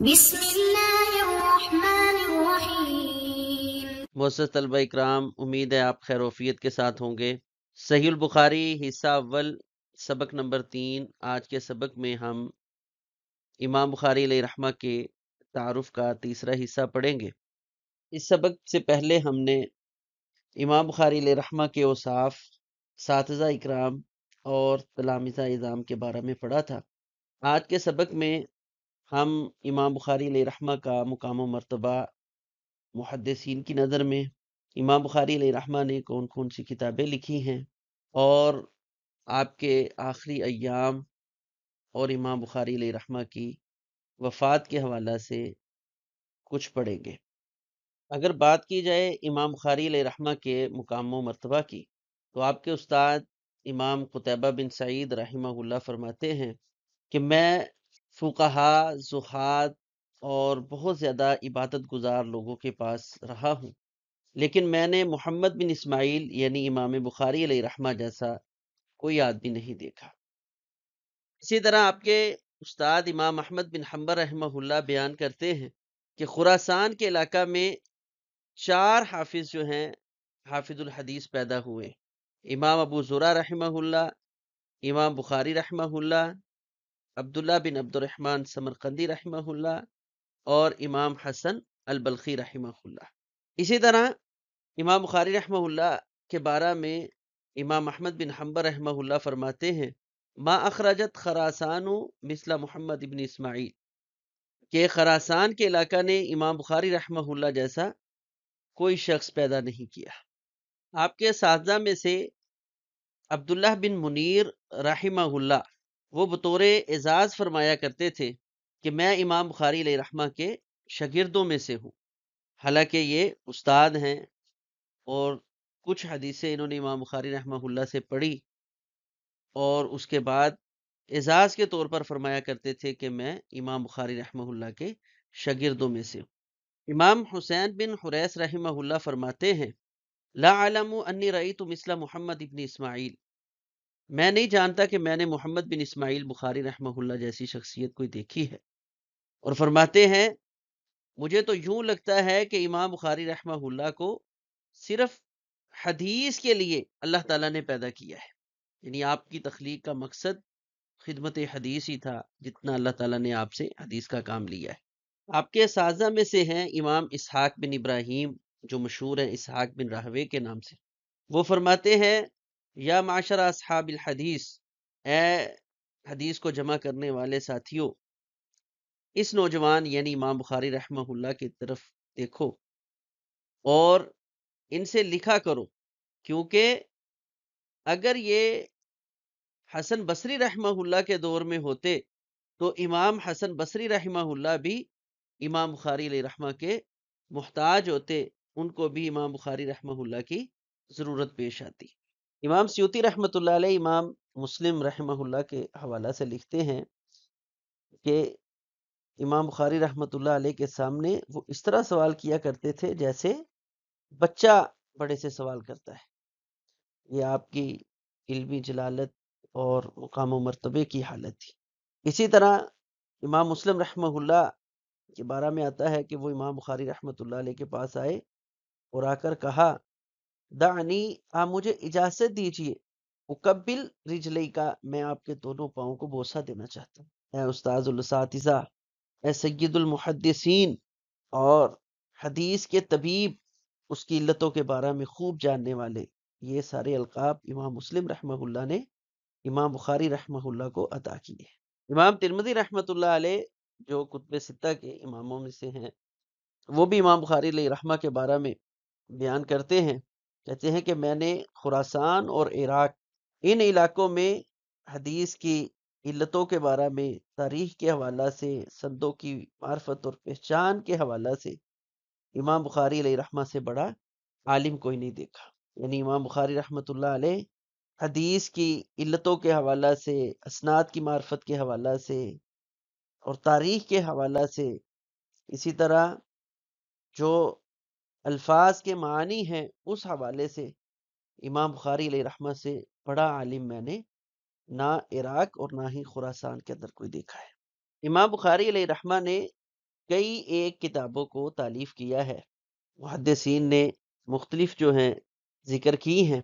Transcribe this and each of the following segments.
بسم اللہ الرحمن الرحیم۔ معزز طلبہ اکرام، امید ہے آپ خیر وفیت کے ساتھ ہوں گے۔ صحیح البخاری حصہ اول سبق نمبر 3۔ آج کے سبق میں ہم امام بخاری علیہ رحمہ کے تعارف کا تیسرا حصہ پڑھیں گے۔ اس سبق سے پہلے ہم نے امام بخاری علیہ رحمہ کے اوصاف، اساتذہ اکرام اور تلامذہ اعظام کے بارے میں پڑھا تھا۔ آج کے سبق میں ہم امام بخاری علیہ رحمہ کا مقام و مرتبہ محدثین کی نظر میں، امام بخاری علیہ رحمہ نے کون کون سی کتابیں لکھی ہیں، اور آپ کے آخری ایام اور امام بخاری علیہ رحمہ کی وفات کے حوالہ سے کچھ پڑھیں گے۔ اگر بات کی جائے امام بخاری علیہ رحمہ کے مقام و مرتبہ کی، تو آپ کے استاد امام قتیبہ بن سعید رحمہ اللہ فرماتے ہیں کہ میں فقہا، زہاد اور بہت زیادہ عبادت گزار لوگوں کے پاس رہا ہوں، لیکن میں نے محمد بن اسماعیل یعنی امام بخاری علیہ رحمہ جیسا کوئی آدمی نہیں دیکھا۔ اسی طرح آپ کے استاد امام احمد بن حنبل رحمہ اللہ بیان کرتے ہیں کہ خراسان کے علاقہ میں 4 حافظ جو ہیں، حافظ الحدیث پیدا ہوئے: امام ابو زرع رحمہ اللہ، امام بخاری رحمہ اللہ، عبداللہ بن عبد الرحمن سمرقندی رحمہ اللہ اور امام حسن البلخی رحمہ اللہ۔ اسی طرح امام بخاری رحمہ اللہ کے بارے میں امام احمد بن حنبل رحمہ اللہ فرماتے ہیں ما اخرجت خراسان مثل محمد ابن اسماعیل، کہ خراسان کے علاقہ نے امام بخاری رحمہ اللہ جیسا کوئی شخص پیدا نہیں کیا۔ آپ کے اساتذہ میں سے عبداللہ بن منیر رحمہ اللہ، وہ بطور اعزاز فرمایا کرتے تھے کہ میں امام بخاری علیہ رحمہ کے شاگردوں میں سے ہوں۔ حالانکہ یہ استاد ہیں اور کچھ حدیثیں انہوں نے امام بخاری رحمہ اللہ سے پڑھی، اور اس کے بعد اعزاز کے طور پر فرمایا کرتے تھے کہ میں امام بخاری رحمہ اللہ کے شاگردوں میں سے ہوں۔ امام حسین بن حریث رحمہ اللہ فرماتے ہیں لا اعلم انی رأیت مثل محمد ابن اسماعیل، میں نہیں جانتا کہ میں نے محمد بن اسماعیل بخاری رحمہ اللہ جیسی شخصیت کوئی دیکھی ہے۔ اور فرماتے ہیں مجھے تو یوں لگتا ہے کہ امام بخاری رحمہ اللہ کو صرف حدیث کے لیے اللہ تعالیٰ نے پیدا کیا ہے، یعنی آپ کی تخلیق کا مقصد خدمت حدیث ہی تھا، جتنا اللہ تعالیٰ نے آپ سے حدیث کا کام لیا ہے۔ آپ کے اساتذہ میں سے ہیں امام اسحاق بن ابراہیم، جو مشہور ہیں اسحاق بن راہوے کے نام سے۔ وہ فرماتے ہیں یا معاشر اصحاب الحدیث، اے حدیث کو جمع کرنے والے ساتھیوں، اس نوجوان یعنی امام بخاری رحمہ اللہ کی طرف دیکھو اور ان سے لکھا کرو، کیونکہ اگر یہ حسن بصری رحمہ اللہ کے دور میں ہوتے تو امام حسن بصری رحمہ اللہ بھی امام بخاری علیہ رحمہ کے محتاج ہوتے، ان کو بھی امام بخاری رحمہ اللہ کی ضرورت پیش آتی۔ امام سیوطی رحمۃ اللہ علیہ امام مسلم رحمہ اللہ کے حوالہ سے لکھتے ہیں کہ امام بخاری رحمۃ اللہ علیہ کے سامنے وہ اس طرح سوال کیا کرتے تھے جیسے بچہ بڑے سے سوال کرتا ہے۔ یہ آپ کی علمی جلالت اور مقام و مرتبے کی حالت تھی۔ اسی طرح امام مسلم رحمہ اللہ کے بارے میں آتا ہے کہ وہ امام بخاری رحمۃ اللہ علیہ کے پاس آئے اور آ کر کہا دعنی، آپ مجھے اجازت دیجیے، اقبل رجلی کا، میں آپ کے دونوں پاؤں کو بوسہ دینا چاہتا ہوں۔ اے استاذ الاساتذہ، اے سید المحدثین اور حدیث کے طبیب، اس کی علتوں کے بارے میں خوب جاننے والے، یہ سارے القاب امام مسلم رحمہ اللہ نے امام بخاری رحمہ اللہ کو عطا کیے۔ امام ترمذی رحمۃ اللہ علیہ جو کتب ستہ کے اماموں میں سے ہیں، وہ بھی امام بخاری علیہ رحمہ کے بارے میں بیان کرتے ہیں، کہتے ہیں کہ میں نے خراسان اور عراق، ان علاقوں میں حدیث کی علتوں کے بارے میں، تاریخ کے حوالہ سے، سندوں کی معرفت اور پہچان کے حوالہ سے امام بخاری علیہ رحمہ سے بڑا عالم کوئی نہیں دیکھا۔ یعنی امام بخاری رحمۃ اللہ علیہ حدیث کی علتوں کے حوالہ سے، اسناد کی معرفت کے حوالہ سے اور تاریخ کے حوالہ سے، اسی طرح جو الفاظ کے معنی ہیں اس حوالے سے امام بخاری علیہ رحمہ سے بڑا عالم میں نے نہ عراق اور نہ ہی خراسان کے اندر کوئی دیکھا ہے۔ امام بخاری علیہ رحمہ نے کئی ایک کتابوں کو تالیف کیا ہے۔ محدثین نے مختلف جو ہیں ذکر کی ہیں۔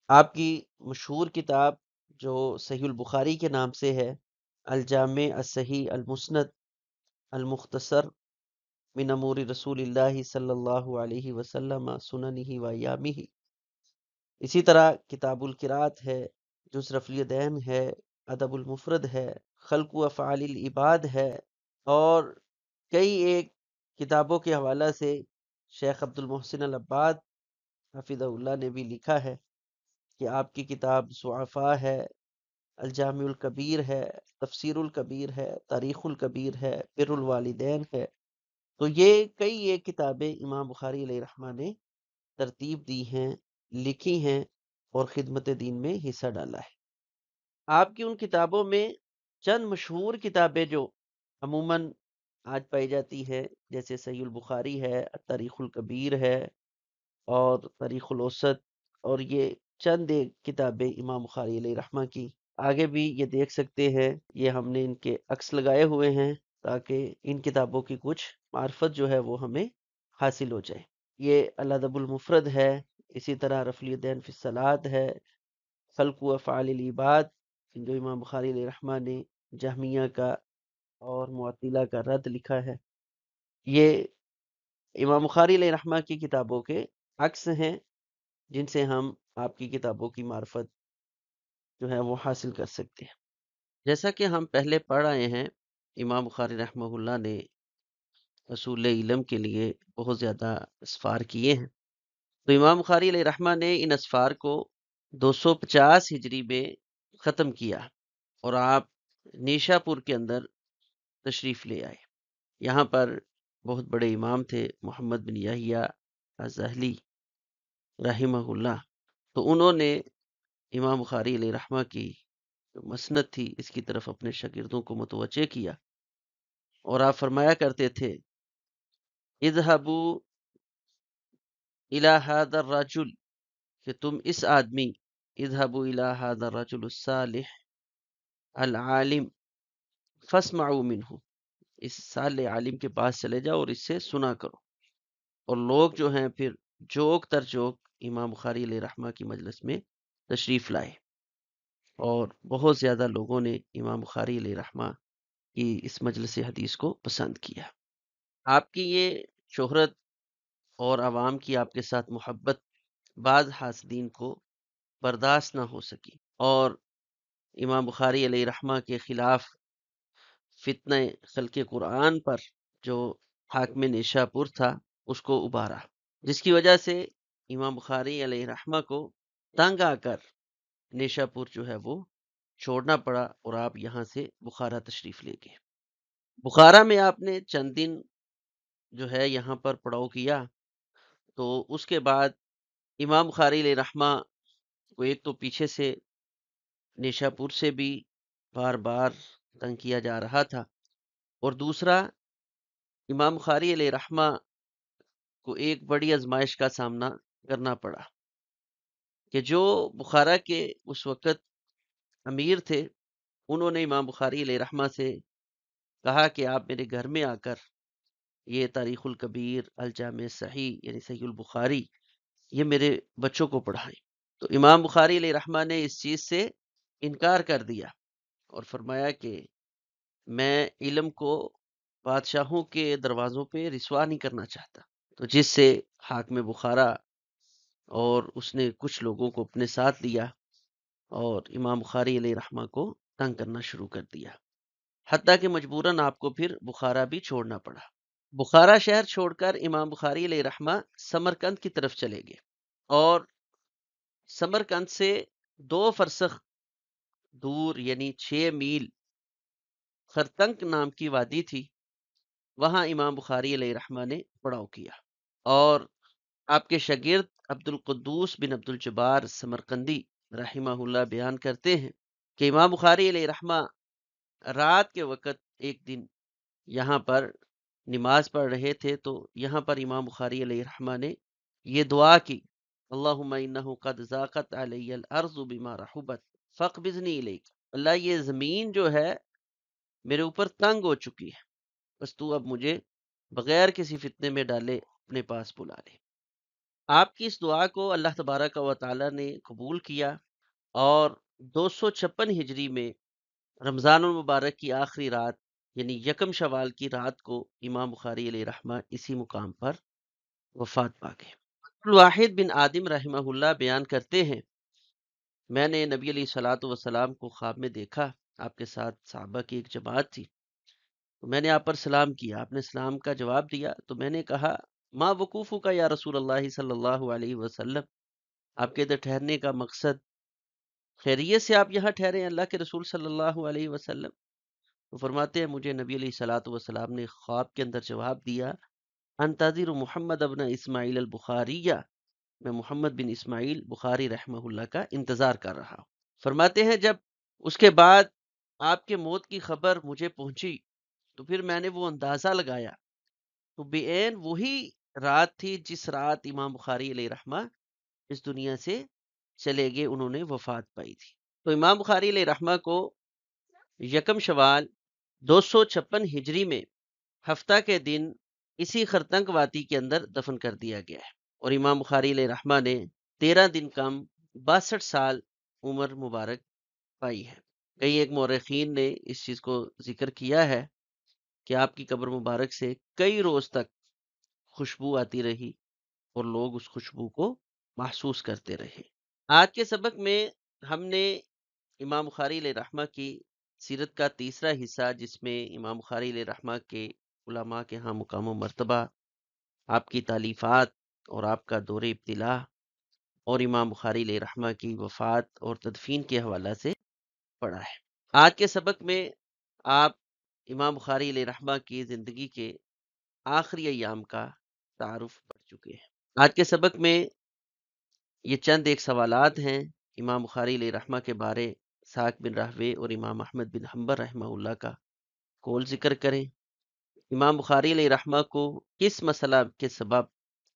آپ کی مشہور کتاب جو صحیح البخاری کے نام سے ہے، الجامع الصحیح المسند المختصر من امور رسول اللہ صلی اللہ علیہ وسلم سننہ و ایامہ، اسی طرح کتاب القرات ہے، جز رفع الیدین ہے، ادب المفرد ہے، خلق و افعال العباد ہے، اور کئی ایک کتابوں کے حوالہ سے شیخ عبد المحسن العباد حفظہ اللہ نے بھی لکھا ہے کہ آپ کی کتاب ضعفاء ہے، الجامع الکبیر ہے، تفسیر الکبیر ہے، تاریخ الکبیر ہے، بر الوالدین ہے۔ تو یہ کئی ایک کتابیں امام بخاری علیہ رحمہ نے ترتیب دی ہیں، لکھی ہیں اور خدمت دین میں حصہ ڈالا ہے۔ آپ کی ان کتابوں میں چند مشہور کتابیں جو عموماً آج پائی جاتی ہے، جیسے صحیح البخاری ہے، تاریخ الکبیر ہے اور تاریخ الاوسط، اور یہ چند ایک کتابیں امام بخاری علیہ رحمہ کی۔ آگے بھی یہ دیکھ سکتے ہیں، یہ ہم نے ان کے عکس لگائے ہوئے ہیں تاکہ ان کتابوں کی کچھ معرفت جو ہے وہ ہمیں حاصل ہو جائے۔ یہ الادب المفرد ہے، اسی طرح رفع الیدین فی الصلاۃ ہے، خلق و افعال العباد جو امام بخاری علیہ رحمہ نے جہمیہ کا اور معطلہ کا رد لکھا ہے۔ یہ امام بخاری علیہ رحمہ کی کتابوں کے عکس ہیں جن سے ہم آپ کی کتابوں کی معرفت جو ہے وہ حاصل کر سکتے ہیں۔ جیسا کہ ہم پہلے پڑھ آئے ہیں، امام بخاری رحمہ اللہ نے اصول علم کے لیے بہت زیادہ اسفار کیے ہیں۔ تو امام بخاری علیہ رحمہ نے ان اسفار کو 250 ہجری میں ختم کیا اور آپ نیشا پور کے اندر تشریف لے آئے۔ یہاں پر بہت بڑے امام تھے محمد بن یحییٰ الزہلی رحمہ اللہ، تو انہوں نے امام بخاری علیہ رحمہ کی جو مسند تھی اس کی طرف اپنے شاگردوں کو متوجہ کیا، اور آپ فرمایا کرتے تھے اذهبوا الى هذا الرجل، کہ تم اس آدمی، اذهبوا الى هذا الرجل الصالح العالم فاسمعوا منه، اس صالح عالم کے پاس چلے جاؤ اور اس سے سنا کرو۔ اور لوگ جو ہیں پھر جوک تر جوک امام بخاری علیہ رحمہ کی مجلس میں تشریف لائے، اور بہت زیادہ لوگوں نے امام بخاری علیہ رحمہ کی اس مجلس حدیث کو پسند کیا۔ آپ کی یہ شہرت اور عوام کی آپ کے ساتھ محبت بعض حاسدین کو برداشت نہ ہو سکی، اور امام بخاری علیہ رحمہ کے خلاف فتنہ خلق قرآن پر جو حاکم نیشا پور تھا اس کو ابھارا، جس کی وجہ سے امام بخاری علیہ رحمہ کو تنگ آ کر نیشا پور جو ہے وہ چھوڑنا پڑا اور آپ یہاں سے بخارا تشریف لے گئے۔ بخارا میں آپ نے چند دن جو ہے یہاں پر پڑاؤ کیا، تو اس کے بعد امام بخاری علیہ رحمہ کو ایک تو پیچھے سے نیشا پور سے بھی بار بار تنگ کیا جا رہا تھا، اور دوسرا امام بخاری علیہ رحمہ کو ایک بڑی آزمائش کا سامنا کرنا پڑا کہ جو بخارا کے اس وقت امیر تھے، انہوں نے امام بخاری علیہ رحمہ سے کہا کہ آپ میرے گھر میں آ کر یہ تاریخ الکبیر، الجامع صحیح یعنی صحیح البخاری، یہ میرے بچوں کو پڑھائیں۔ تو امام بخاری علیہ رحمہ نے اس چیز سے انکار کر دیا اور فرمایا کہ میں علم کو بادشاہوں کے دروازوں پہ رسوا نہیں کرنا چاہتا، تو جس سے حاکم بخارا اور اس نے کچھ لوگوں کو اپنے ساتھ لیا اور امام بخاری علیہ رحمہ کو تنگ کرنا شروع کر دیا، حتیٰ کہ مجبوراً آپ کو پھر بخارا بھی چھوڑنا پڑا۔ بخارا شہر چھوڑ کر امام بخاری علیہ رحمہ سمرقند کی طرف چلے گئے، اور سمرقند سے 2 فرسخ دور یعنی 6 میل خرتنک نام کی وادی تھی، وہاں امام بخاری علیہ رحمہ نے پڑاؤ کیا، اور آپ کے شاگرد عبد القدوس بن عبد الجبار سمرقندی رحمہ اللہ بیان کرتے ہیں کہ امام بخاری علیہ رحمہ رات کے وقت ایک دن یہاں پر نماز پڑھ رہے تھے، تو یہاں پر امام بخاری علیہ رحمہ نے یہ دعا کی، اللہم انہ قد ضاقت علی الارض بما رحبت فاقبضنی الیک، اللہ یہ زمین جو ہے میرے اوپر تنگ ہو چکی ہے، بس تو اب مجھے بغیر کسی فتنے میں ڈالے اپنے پاس بلا لے۔ آپ کی اس دعا کو اللہ تبارک و تعالی نے قبول کیا اور 256 ہجری میں رمضان المبارک کی آخری رات یعنی یکم شوال کی رات کو امام بخاری علیہ رحمہ اسی مقام پر وفات پا گئے۔ الواحد بن آدم رحمہ اللہ بیان کرتے ہیں، میں نے نبی علیہ الصلوۃ والسلام کو خواب میں دیکھا، آپ کے ساتھ صحابہ کی ایک جماعت تھی، تو میں نے آپ پر سلام کیا، آپ نے سلام کا جواب دیا، تو میں نے کہا ما وقوفو کا یا رسول اللہ صلی اللہ علیہ وسلم، آپ کے ادھر ٹھہرنے کا مقصد خیریت سے آپ یہاں ٹھہرے ہیں اللہ کے رسول صلی اللہ علیہ وسلم؟ تو فرماتے ہیں مجھے نبی علیہ الصلوۃ والسلام نے خواب کے اندر جواب دیا انتظر محمد ابن اسماعیل البخاریہ، میں محمد بن اسماعیل بخاری رحمہ اللہ کا انتظار کر رہا ہوں۔ فرماتے ہیں جب اس کے بعد آپ کے موت کی خبر مجھے پہنچی تو پھر میں نے وہ اندازہ لگایا تو بعین وہی رات تھی جس رات امام بخاری علیہ رحمہ اس دنیا سے چلے گئے، انہوں نے وفات پائی تھی۔ تو امام بخاری علیہ رحمہ کو یکم شوال 256 ہجری میں ہفتہ کے دن اسی خرتنگ واتی کے اندر دفن کر دیا گیا ہے، اور امام بخاری علیہ رحمہ نے 13 دن کم 62 سال عمر مبارک پائی ہے۔ کئی ایک مورخین نے اس چیز کو ذکر کیا ہے کہ آپ کی قبر مبارک سے کئی روز تک خوشبو آتی رہی اور لوگ اس خوشبو کو محسوس کرتے رہے۔ آج کے سبق میں ہم نے امام بخاری علیہ رحمہ کی سیرت کا تیسرا حصہ، جس میں امام بخاری علیہ رحمہ کے علماء کے ہاں مقام و مرتبہ، آپ کی تالیفات اور آپ کا دور ابتلا اور امام بخاری علیہ رحمہ کی وفات اور تدفین کے حوالہ سے پڑھا ہے۔ آج کے سبق میں آپ امام بخاری علیہ رحمہ کی زندگی کے آخری ایام کا تعارف پڑھ چکے ہیں۔ آج کے سبق میں یہ چند ایک سوالات ہیں امام بخاری علیہ رحمہ کے بارے، ساق بن راہوے اور امام احمد بن حنبل رحمہ اللہ کا قول ذکر کریں۔ امام بخاری علیہ رحمہ کو کس مسئلہ کے سبب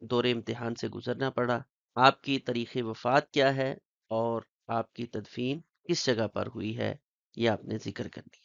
دور امتحان سے گزرنا پڑا، آپ کی تاریخ وفات کیا ہے اور آپ کی تدفین کس جگہ پر ہوئی ہے، یہ آپ نے ذکر کرنی ہے۔